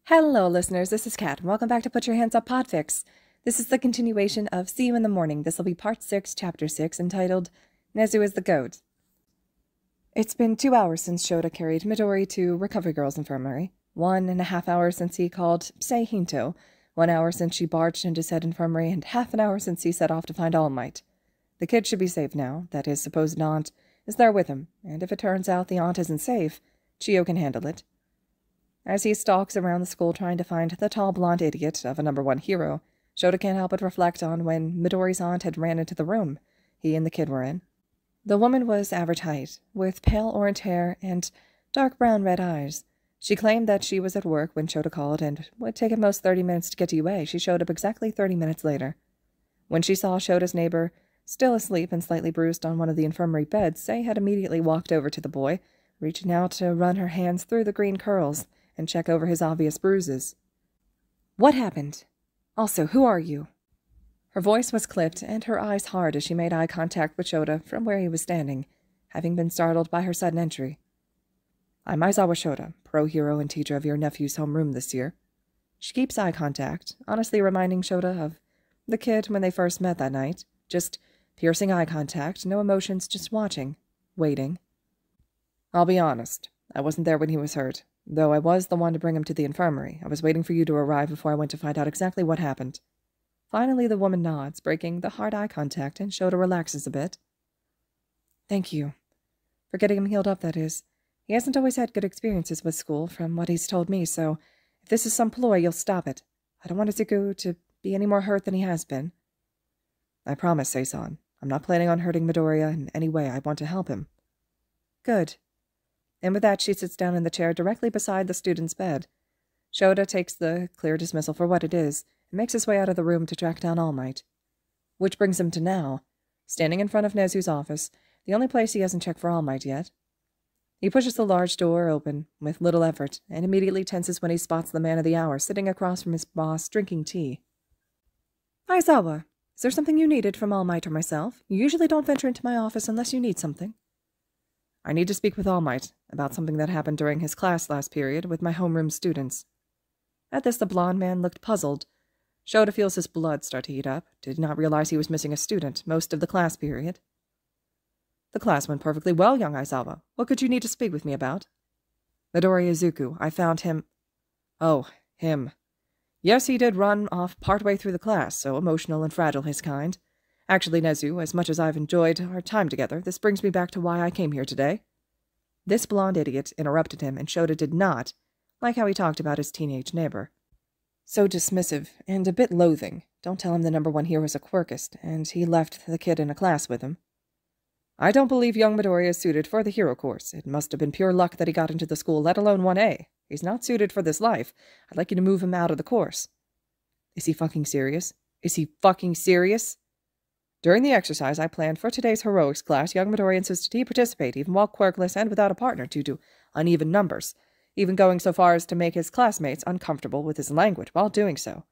Hello, listeners. This is Kat. Welcome back to Put Your Hands Up Podfic. This is the continuation of See You in the Morning. This will be Part 6, Chapter 6, entitled Nezu is the Goat. It's been 2 hours since Shota carried Midori to Recovery Girls Infirmary, 1.5 hours since he called Sei Hinto, 1 hour since she barged into said infirmary, and half an hour since he set off to find All Might. The kid should be safe now, that his supposed aunt is there with him, and if it turns out the aunt isn't safe, Chio can handle it. As he stalks around the school trying to find the tall blonde idiot of a #1 hero, Shota can't help but reflect on when Midori's aunt had ran into the room he and the kid were in. The woman was average height, with pale orange hair and dark brown-red eyes. She claimed that she was at work when Shota called and would take at most 30 minutes to get to UA. She showed up exactly 30 minutes later. When she saw Shota's neighbor still asleep and slightly bruised on one of the infirmary beds, Sei had immediately walked over to the boy, reaching out to run her hands through the green curls and check over his obvious bruises. "What happened? Also, who are you?" Her voice was clipped and her eyes hard as she made eye contact with Shota from where he was standing, having been startled by her sudden entry. "I'm Aizawa Shota, pro-hero and teacher of your nephew's homeroom this year." She keeps eye contact, honestly reminding Shota of the kid when they first met that night. Just piercing eye contact, no emotions, just watching, waiting. "I'll be honest, I wasn't there when he was hurt. Though I was the one to bring him to the infirmary, I was waiting for you to arrive before I went to find out exactly what happened." Finally, the woman nods, breaking the hard eye contact, and Shota relaxes a bit. "Thank you. For getting him healed up, that is. He hasn't always had good experiences with school, from what he's told me, so if this is some ploy, you'll stop it. I don't want Izuku to be any more hurt than he has been." "I promise, Sei-san. I'm not planning on hurting Midoriya in any way. I want to help him." "Good." And with that, she sits down in the chair directly beside the student's bed. Shota takes the clear dismissal for what it is and makes his way out of the room to track down All Might. Which brings him to now, standing in front of Nezu's office, the only place he hasn't checked for All Might yet. He pushes the large door open with little effort and immediately tenses when he spots the man of the hour sitting across from his boss drinking tea. "Aizawa, is there something you needed from All Might or myself? You usually don't venture into my office unless you need something." "I need to speak with All Might about something that happened during his class last period with my homeroom students." At this, the blond man looked puzzled. Shota feels his blood start to heat up. Did not realize he was missing a student most of the class period. "The class went perfectly well, young Aizawa. What could you need to speak with me about?" "Midori Izuku. I found him—" "Oh, him. Yes, he did run off partway through the class, so emotional and fragile his kind. Actually, Nezu, as much as I've enjoyed our time together, this brings me back to why I came here today." This blonde idiot interrupted him, and Shota did not like how he talked about his teenage neighbor. So dismissive and a bit loathing. Don't tell him the #1 hero is a quirkist, and he left the kid in a class with him. "I don't believe young Midori is suited for the hero course. It must have been pure luck that he got into the school, let alone 1A. He's not suited for this life. I'd like you to move him out of the course." Is he fucking serious? Is he fucking serious? "During the exercise I planned for today's heroics class, young Midori insisted he participate, even while quirkless and without a partner, due to uneven numbers, even going so far as to make his classmates uncomfortable with his language while doing so.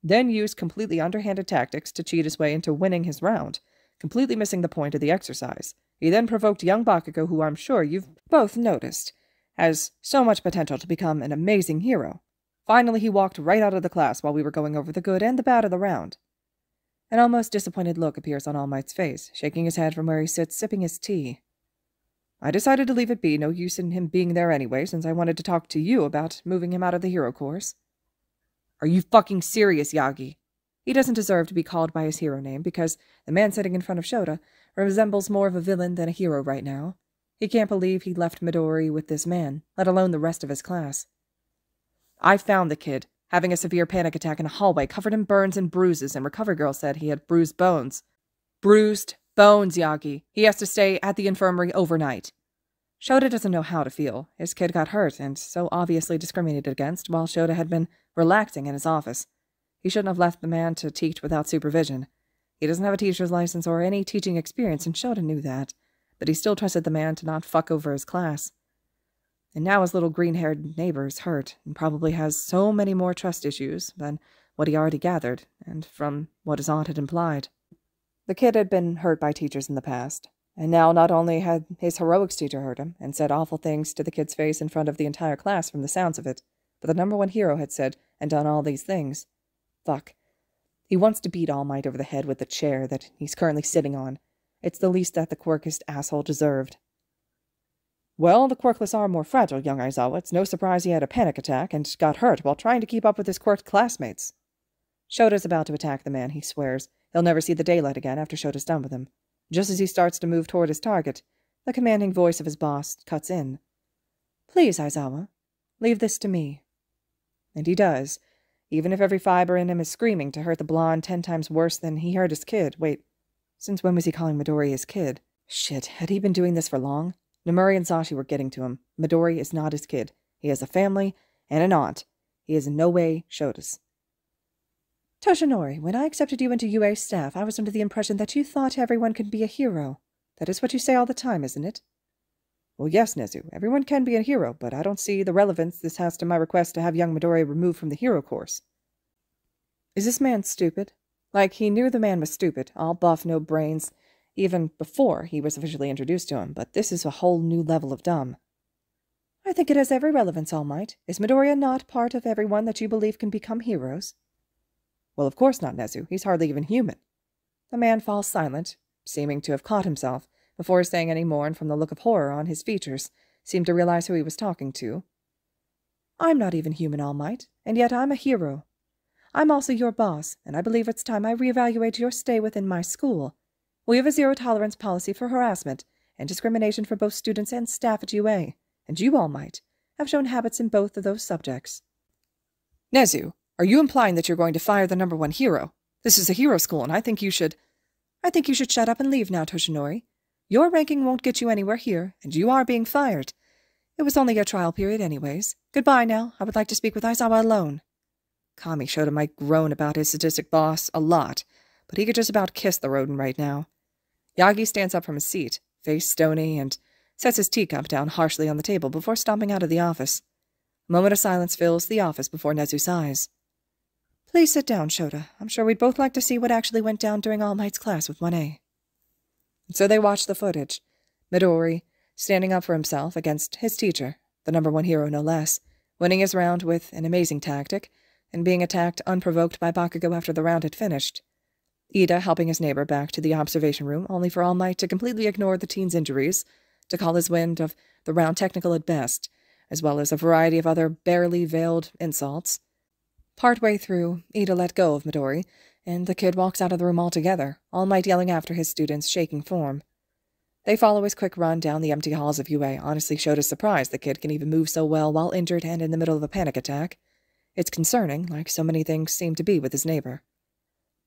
Then used completely underhanded tactics to cheat his way into winning his round, completely missing the point of the exercise. He then provoked young Bakugo, who I'm sure you've both noticed has so much potential to become an amazing hero. Finally, he walked right out of the class while we were going over the good and the bad of the round." An almost disappointed look appears on All Might's face, shaking his head from where he sits, sipping his tea. "I decided to leave it be, no use in him being there anyway, since I wanted to talk to you about moving him out of the hero course." "Are you fucking serious, Yagi?" He doesn't deserve to be called by his hero name, because the man sitting in front of Shota resembles more of a villain than a hero right now. He can't believe he left Midori with this man, let alone the rest of his class. "I found the kid having a severe panic attack in a hallway, covered in burns and bruises, and Recovery Girl said he had bruised bones." "Bruised bones, Yagi. He has to stay at the infirmary overnight." Shota doesn't know how to feel. His kid got hurt and so obviously discriminated against, while Shota had been relaxing in his office. He shouldn't have left the man to teach without supervision. He doesn't have a teacher's license or any teaching experience, and Shota knew that, but he still trusted the man to not fuck over his class. And now his little green-haired neighbor is hurt, and probably has so many more trust issues than what he already gathered, and from what his aunt had implied. The kid had been hurt by teachers in the past, and now not only had his heroics teacher hurt him, and said awful things to the kid's face in front of the entire class from the sounds of it, but the number one hero had said and done all these things. Fuck. He wants to beat All Might over the head with the chair that he's currently sitting on. It's the least that the quirkest asshole deserved. Well, the quirkless are more fragile, young Aizawa. It's no surprise he had a panic attack and got hurt while trying to keep up with his quirked classmates. Shota's about to attack the man, he swears. He'll never see the daylight again after Shota's done with him. Just as he starts to move toward his target, the commanding voice of his boss cuts in. Please, Aizawa, leave this to me. And he does, even if every fiber in him is screaming to hurt the blonde 10 times worse than he hurt his kid. Wait, since when was he calling Midori his kid? Shit, had he been doing this for long? Nomuri and Sashi were getting to him. Midori is not his kid. He has a family and an aunt. He is in no way Shota's. Toshinori, when I accepted you into UA's staff, I was under the impression that you thought everyone could be a hero. That is what you say all the time, isn't it? Well, yes, Nezu. Everyone can be a hero, but I don't see the relevance this has to my request to have young Midori removed from the hero course. Is this man stupid? Like, he knew the man was stupid, all buff, no brains, even before he was officially introduced to him, but this is a whole new level of dumb. I think it has every relevance, All Might. Is Midoriya not part of everyone that you believe can become heroes? Well, of course not, Nezu. He's hardly even human. The man falls silent, seeming to have caught himself, before saying any more, and from the look of horror on his features, seemed to realize who he was talking to. I'm not even human, All Might, and yet I'm a hero. I'm also your boss, and I believe it's time I reevaluate your stay within my school. We have a zero-tolerance policy for harassment and discrimination for both students and staff at UA, and you, All Might, have shown habits in both of those subjects. Nezu, are you implying that you're going to fire the number one hero? This is a hero school, and I think you should shut up and leave now, Toshinori. Your ranking won't get you anywhere here, and you are being fired. It was only a trial period anyways. Goodbye now. I would like to speak with Aizawa alone. Kami Shota might groan about his sadistic boss a lot, but he could just about kiss the rodent right now. Yagi stands up from his seat, face stony, and sets his teacup down harshly on the table before stomping out of the office. A moment of silence fills the office before Nezu sighs. Please sit down, Shota. I'm sure we'd both like to see what actually went down during All Might's class with 1A. And so they watched the footage. Midori, standing up for himself against his teacher, the number one hero no less, winning his round with an amazing tactic, and being attacked unprovoked by Bakugo after the round had finished. Ida helping his neighbor back to the observation room, only for All Might to completely ignore the teen's injuries, to call his win of the round technical at best, as well as a variety of other barely veiled insults. Partway through, Ida let go of Midori, and the kid walks out of the room altogether, All Might yelling after his student's shaking form. They follow his quick run down the empty halls of UA, honestly showed his surprise the kid can even move so well while injured and in the middle of a panic attack. It's concerning, like so many things seem to be with his neighbor.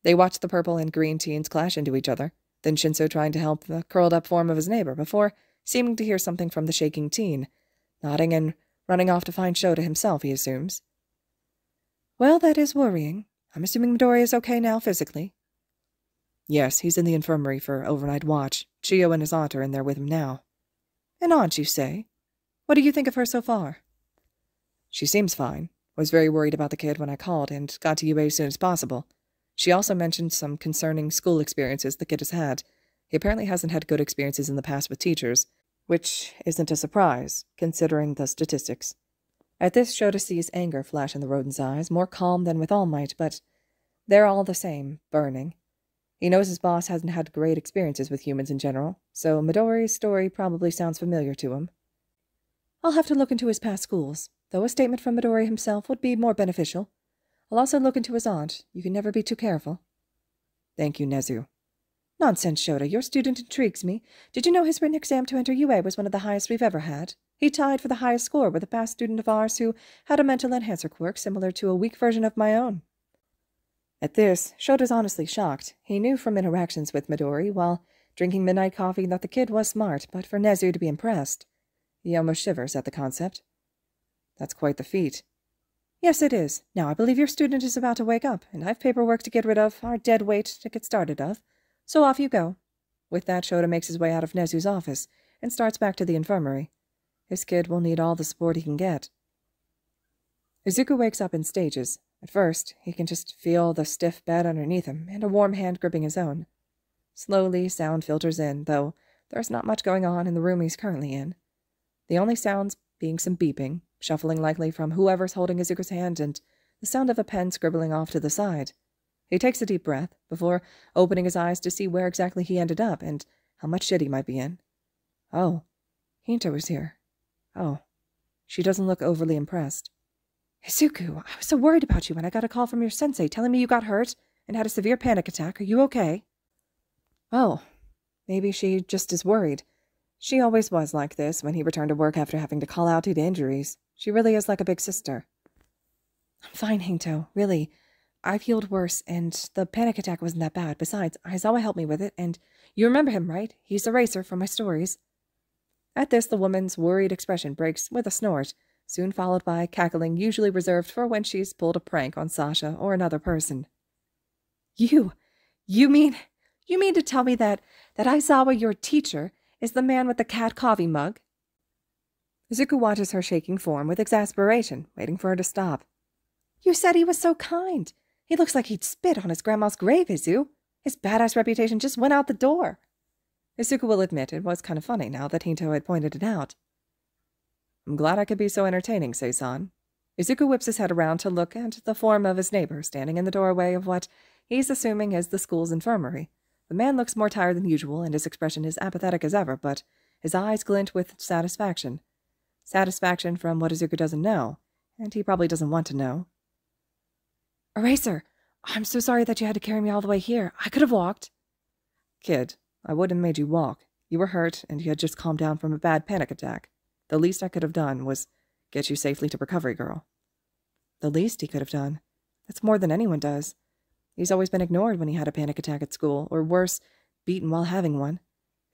They watch the purple and green teens clash into each other, then Shinso trying to help the curled-up form of his neighbor before seeming to hear something from the shaking teen, nodding and running off to find Shota himself, he assumes. Well, that is worrying. I'm assuming Midori is okay now physically. Yes, he's in the infirmary for overnight watch. Chiyo and his aunt are in there with him now. An aunt, you say? What do you think of her so far? She seems fine. Was very worried about the kid when I called and got to UA as soon as possible. She also mentioned some concerning school experiences the kid has had. He apparently hasn't had good experiences in the past with teachers, which isn't a surprise, considering the statistics. At this, Shota sees anger flash in the rodent's eyes, more calm than with All Might, but they're all the same, burning. He knows his boss hasn't had great experiences with humans in general, so Midori's story probably sounds familiar to him. I'll have to look into his past schools, though a statement from Midori himself would be more beneficial. I'll also look into his aunt. You can never be too careful. Thank you, Nezu. Nonsense, Shota. Your student intrigues me. Did you know his written exam to enter UA was one of the highest we've ever had? He tied for the highest score with a past student of ours who had a mental enhancer quirk similar to a weak version of my own. At this, Shota's honestly shocked. He knew from interactions with Midori while drinking midnight coffee that the kid was smart, but for Nezu to be impressed, he almost shivers at the concept. That's quite the feat. Yes, it is. Now, I believe your student is about to wake up, and I've paperwork to get rid of, our dead weight to get started of. So off you go. With that, Shota makes his way out of Nezu's office and starts back to the infirmary. His kid will need all the support he can get. Izuku wakes up in stages. At first, he can just feel the stiff bed underneath him and a warm hand gripping his own. Slowly, sound filters in, though there's not much going on in the room he's currently in. The only sounds being some beeping, shuffling likely from whoever's holding Izuku's hand, and the sound of a pen scribbling off to the side. He takes a deep breath before opening his eyes to see where exactly he ended up and how much shit he might be in. Oh, Hinto is here. Oh, she doesn't look overly impressed. Izuku, I was so worried about you when I got a call from your sensei telling me you got hurt and had a severe panic attack. Are you okay? Oh, maybe she just is worried. She always was like this when he returned to work after having to call out due to injuries. She really is like a big sister. I'm fine, Hinto, really. I've healed worse, and the panic attack wasn't that bad. Besides, Aizawa helped me with it, and you remember him, right? He's the racer from my stories. At this, the woman's worried expression breaks with a snort, soon followed by cackling usually reserved for when she's pulled a prank on Sasha or another person. You mean to tell me that Aizawa, your teacher, is the man with the cat coffee mug? Izuku watches her shaking form with exasperation, waiting for her to stop. You said he was so kind. He looks like he'd spit on his grandma's grave, Izu. His badass reputation just went out the door. Izuku will admit it was kind of funny now that Hinto had pointed it out. I'm glad I could be so entertaining, Sei-san. Izuku whips his head around to look at the form of his neighbor standing in the doorway of what he's assuming is the school's infirmary. The man looks more tired than usual, and his expression is apathetic as ever, but his eyes glint with satisfaction. Satisfaction from what Izuku doesn't know, and he probably doesn't want to know. Eraser, I'm so sorry that you had to carry me all the way here. I could have walked. Kid, I wouldn't have made you walk. You were hurt, and you had just calmed down from a bad panic attack. The least I could have done was get you safely to recovery, girl. The least he could have done? That's more than anyone does. He's always been ignored when he had a panic attack at school, or worse, beaten while having one.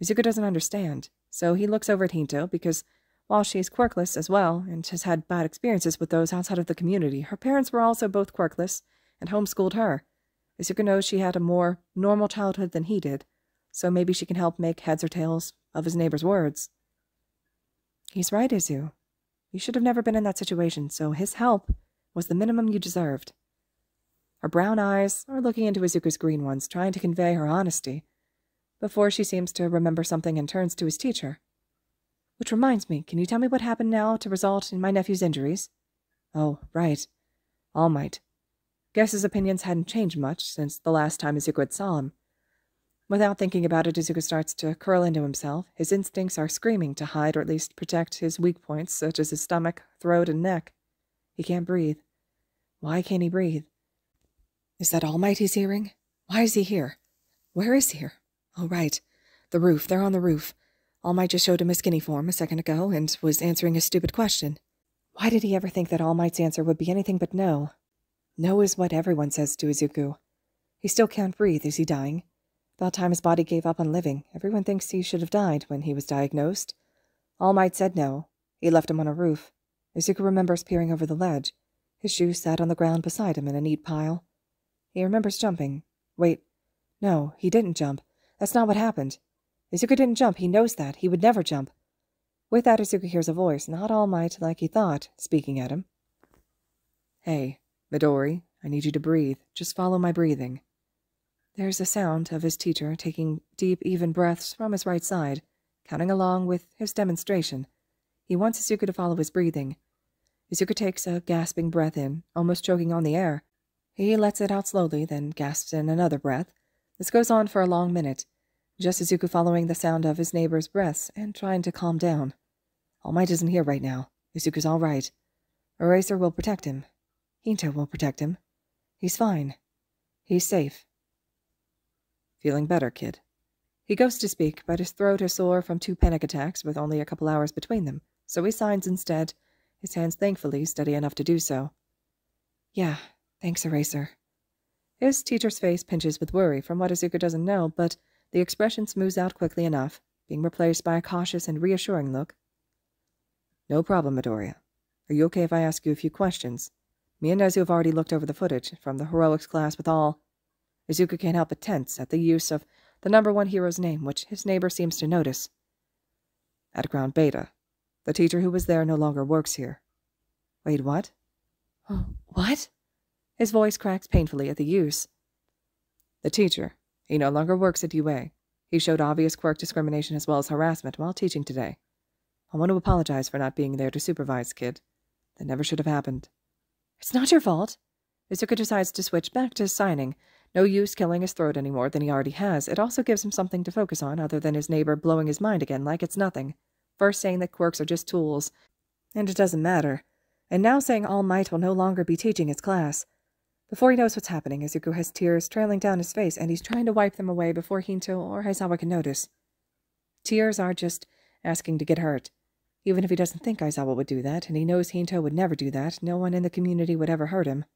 Izuku doesn't understand, so he looks over at Hinto, because while she's quirkless as well, and has had bad experiences with those outside of the community, her parents were also both quirkless, and homeschooled her. Izuku knows she had a more normal childhood than he did, so maybe she can help make heads or tails of his neighbor's words. He's right, Izu. You should have never been in that situation, so his help was the minimum you deserved. Her brown eyes are looking into Izuku's green ones, trying to convey her honesty, before she seems to remember something and turns to his teacher. Which reminds me, can you tell me what happened now to result in my nephew's injuries? Oh, right. All Might. Guess his opinions hadn't changed much since the last time Izuku had saw him. Without thinking about it, Izuku starts to curl into himself. His instincts are screaming to hide or at least protect his weak points, such as his stomach, throat, and neck. He can't breathe. Why can't he breathe? Is that All Might he's hearing? Why is he here? Where is he? Oh, right. The roof. They're on the roof. All Might just showed him his skinny form a second ago and was answering a stupid question. Why did he ever think that All Might's answer would be anything but no? No is what everyone says to Izuku. He still can't breathe. Is he dying? About time his body gave up on living. Everyone thinks he should have died when he was diagnosed. All Might said no. He left him on a roof. Izuku remembers peering over the ledge. His shoes sat on the ground beside him in a neat pile. He remembers jumping. Wait. No, he didn't jump. That's not what happened. Izuku didn't jump. He knows that. He would never jump. With that, Izuku hears a voice, not All Might like he thought, speaking at him. Hey, Midori, I need you to breathe. Just follow my breathing. There's a sound of his teacher taking deep, even breaths from his right side, counting along with his demonstration. He wants Izuku to follow his breathing. Izuku takes a gasping breath in, almost choking on the air. He lets it out slowly, then gasps in another breath. This goes on for a long minute, just Izuku following the sound of his neighbor's breaths and trying to calm down. All Might isn't here right now. Izuku's all right. Eraser will protect him. Hinto will protect him. He's fine. He's safe. Feeling better, kid? He goes to speak, but his throat is sore from 2 panic attacks with only a couple hours between them, so he signs instead, his hands thankfully steady enough to do so. Yeah, thanks, Eraser. His teacher's face pinches with worry from what Izuku doesn't know, but the expression smooths out quickly enough, being replaced by a cautious and reassuring look. No problem, Midoriya. Are you okay if I ask you a few questions? Me and Nezu have already looked over the footage from the heroics class with all. Izuku can't help but tense at the use of the #1 hero's name, which his neighbor seems to notice. At Ground Beta. The teacher who was there no longer works here. Wait, what? What? His voice cracks painfully at the use. The teacher. He no longer works at UA. He showed obvious quirk discrimination as well as harassment while teaching today. I want to apologize for not being there to supervise, kid. That never should have happened. It's not your fault. Izuku decides to switch back to signing. No use killing his throat any more than he already has. It also gives him something to focus on other than his neighbor blowing his mind again like it's nothing. First saying that quirks are just tools, and it doesn't matter. And now saying All Might will no longer be teaching his class. Before he knows what's happening, Izuku has tears trailing down his face, and he's trying to wipe them away before Hinto or Aizawa can notice. Tears are just asking to get hurt. Even if he doesn't think Aizawa would do that, and he knows Hinto would never do that, no one in the community would ever hurt him.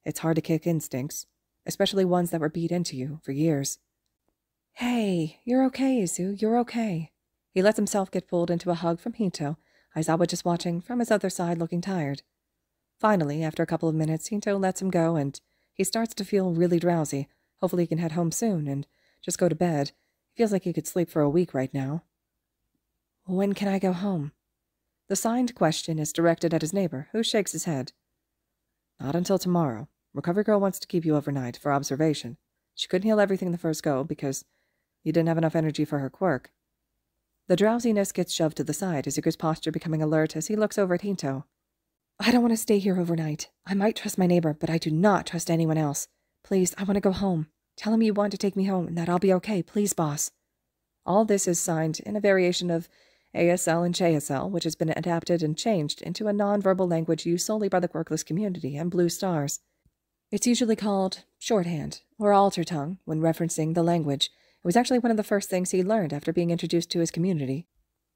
It's hard to kick instincts, especially ones that were beat into you for years. Hey, you're okay, Izu, you're okay. He lets himself get pulled into a hug from Hinto, Aizawa just watching from his other side looking tired. Finally, after a couple of minutes, Hinto lets him go, and he starts to feel really drowsy. Hopefully he can head home soon and just go to bed. He feels like he could sleep for a week right now. When can I go home? The signed question is directed at his neighbor, who shakes his head. Not until tomorrow. Recovery Girl wants to keep you overnight for observation. She couldn't heal everything the first go because you didn't have enough energy for her quirk. The drowsiness gets shoved to the side, Izuku's posture becoming alert as he looks over at Hinto. I don't want to stay here overnight. I might trust my neighbor, but I do not trust anyone else. Please, I want to go home. Tell him you want to take me home and that I'll be okay. Please, boss. All this is signed in a variation of ASL and JSL, which has been adapted and changed into a non-verbal language used solely by the quirkless community and Blue Stars. It's usually called shorthand, or alter tongue, when referencing the language. It was actually one of the first things he learned after being introduced to his community.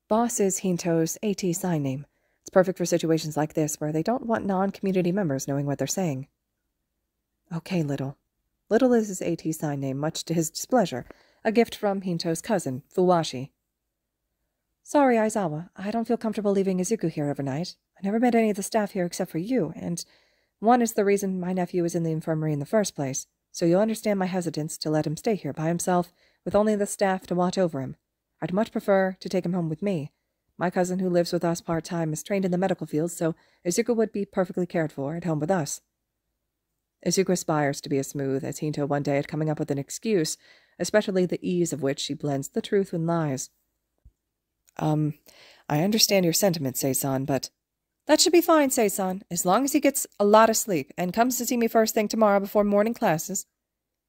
Boss is Hinto's AT sign name. It's perfect for situations like this where they don't want non-community members knowing what they're saying. Okay, Little. Little is his AT sign name, much to his displeasure, a gift from Hinto's cousin, Fuwashi. Sorry, Aizawa, I don't feel comfortable leaving Izuku here overnight. I never met any of the staff here except for you, and one is the reason my nephew is in the infirmary in the first place, so you'll understand my hesitance to let him stay here by himself with only the staff to watch over him. I'd much prefer to take him home with me. My cousin who lives with us part-time is trained in the medical field, so Izuku would be perfectly cared for at home with us. Izuku aspires to be as smooth as Hinto one day at coming up with an excuse, especially the ease of which she blends the truth with lies. I understand your sentiments, Sei-san, but that should be fine, Sei-san, as long as he gets a lot of sleep and comes to see me first thing tomorrow before morning classes.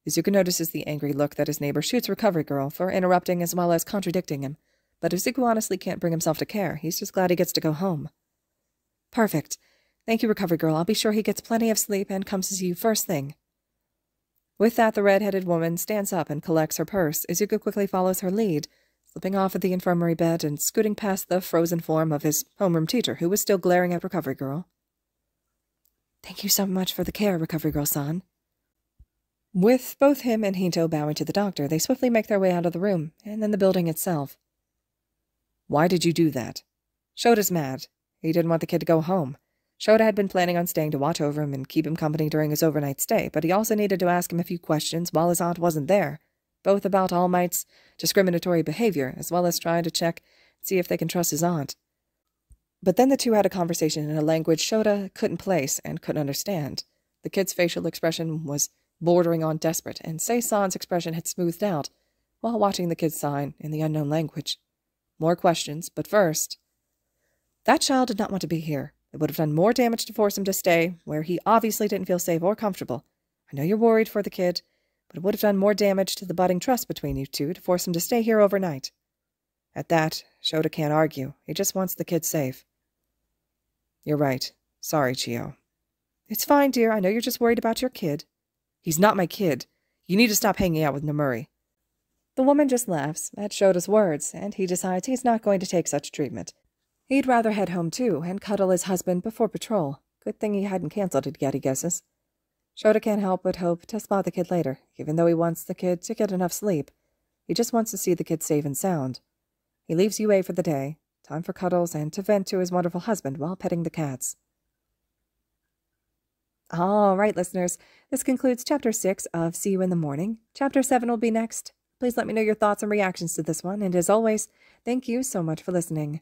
Izuku notices the angry look that his neighbor shoots Recovery Girl for interrupting as well as contradicting him. But Izuku honestly can't bring himself to care. He's just glad he gets to go home. Perfect. Thank you, Recovery Girl. I'll be sure he gets plenty of sleep and comes to see you first thing. With that, the red-headed woman stands up and collects her purse. Izuku quickly follows her lead, slipping off of the infirmary bed and scooting past the frozen form of his homeroom teacher, who was still glaring at Recovery Girl. Thank you so much for the care, Recovery Girl-san. With both him and Hinto bowing to the doctor, they swiftly make their way out of the room, and then the building itself. Why did you do that? Shota's mad. He didn't want the kid to go home. Shota had been planning on staying to watch over him and keep him company during his overnight stay, but he also needed to ask him a few questions while his aunt wasn't there, both about All Might's discriminatory behavior, as well as trying to check and see if they can trust his aunt. But then the two had a conversation in a language Shota couldn't place and couldn't understand. The kid's facial expression was bordering on desperate, and Sei-san's expression had smoothed out while watching the kid sign in the unknown language. More questions, but first... That child did not want to be here. It would have done more damage to force him to stay, where he obviously didn't feel safe or comfortable. I know you're worried for the kid, but it would have done more damage to the budding trust between you two to force him to stay here overnight. At that, Shota can't argue. He just wants the kid safe. You're right. Sorry, Chio. It's fine, dear. I know you're just worried about your kid. He's not my kid. You need to stop hanging out with Nomuri. The woman just laughs at Shota's words, and he decides he's not going to take such treatment. He'd rather head home, too, and cuddle his husband before patrol. Good thing he hadn't canceled it yet, he guesses. Shota can't help but hope to spot the kid later, even though he wants the kid to get enough sleep. He just wants to see the kid safe and sound. He leaves UA for the day, time for cuddles and to vent to his wonderful husband while petting the cats. All right, listeners, this concludes Chapter 6 of See You in the Morning. Chapter 7 will be next. Please let me know your thoughts and reactions to this one, and as always, thank you so much for listening.